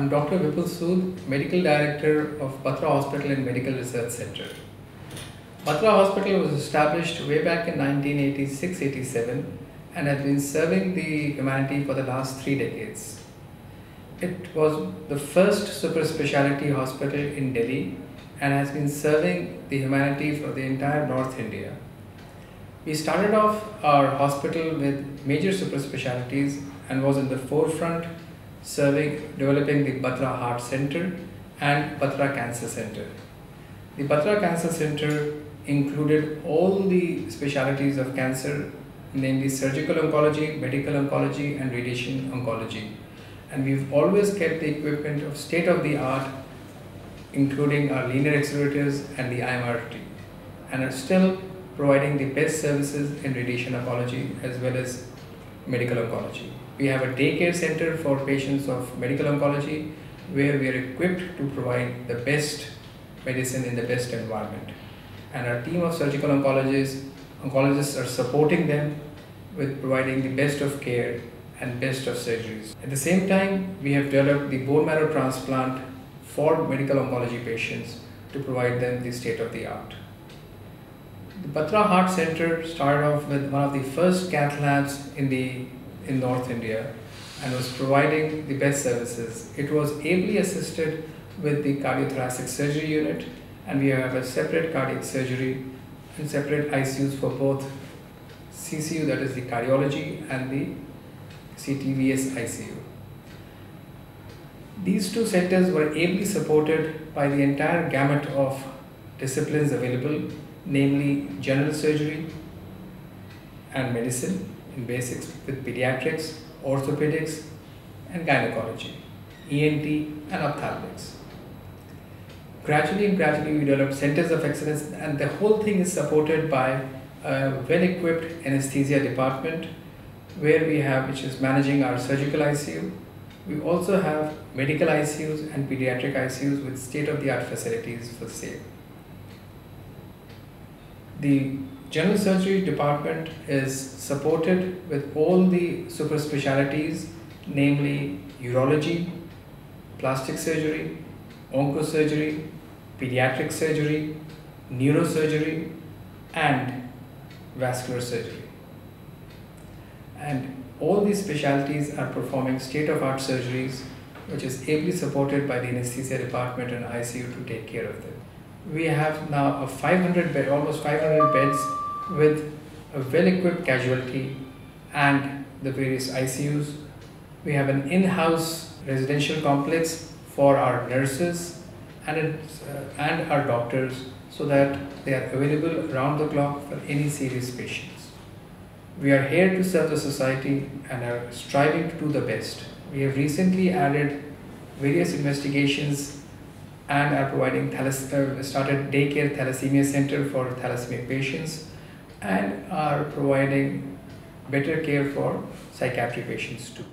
I'm Dr. Vipul Sood, Medical Director of Batra Hospital and Medical Research Center. Batra Hospital was established way back in 1986-87 and has been serving the humanity for the last 3 decades. It was the first super specialty hospital in Delhi and has been serving the humanity for the entire North India. We started off our hospital with major super specialties and was in the forefront developing the Batra Heart Center and Batra Cancer Center. The Batra Cancer Center included all the specialties of cancer, namely surgical oncology, medical oncology and radiation oncology. And we've always kept the equipment of state-of-the-art, including our linear accelerators and the IMRT, and are still providing the best services in radiation oncology as well as medical oncology. We have a daycare center for patients of medical oncology where we are equipped to provide the best medicine in the best environment. And our team of surgical oncologists are supporting them with providing the best of care and best of surgeries. At the same time, we have developed the bone marrow transplant for medical oncology patients to provide them the state-of-the-art. The Batra Heart Center started off with one of the first cath labs in North India and was providing the best services. It was ably assisted with the cardiothoracic surgery unit, and we have a separate cardiac surgery and separate ICUs for both CCU, that is the cardiology, and the CTVS ICU. These two centers were ably supported by the entire gamut of disciplines available, namely general surgery and medicine in basics with pediatrics, orthopedics and gynecology, ENT and ophthalmics. Gradually we developed centers of excellence, and the whole thing is supported by a well-equipped anesthesia department which is managing our surgical ICU. We also have medical ICUs and pediatric ICUs with state-of-the-art facilities for the same. The general surgery department is supported with all the super specialties, namely urology, plastic surgery, oncosurgery, pediatric surgery, neurosurgery and vascular surgery. And all these specialties are performing state-of-art surgeries, which is ably supported by the anesthesia department and ICU to take care of them. We have now almost 500 beds with a well-equipped casualty and the various ICUs. We have an in-house residential complex for our nurses and our doctors, so that they are available around the clock for any serious patients. We are here to serve the society and are striving to do the best. We have recently added various investigations and are providing started daycare thalassemia center for thalassemia patients and are providing better care for psychiatric patients too.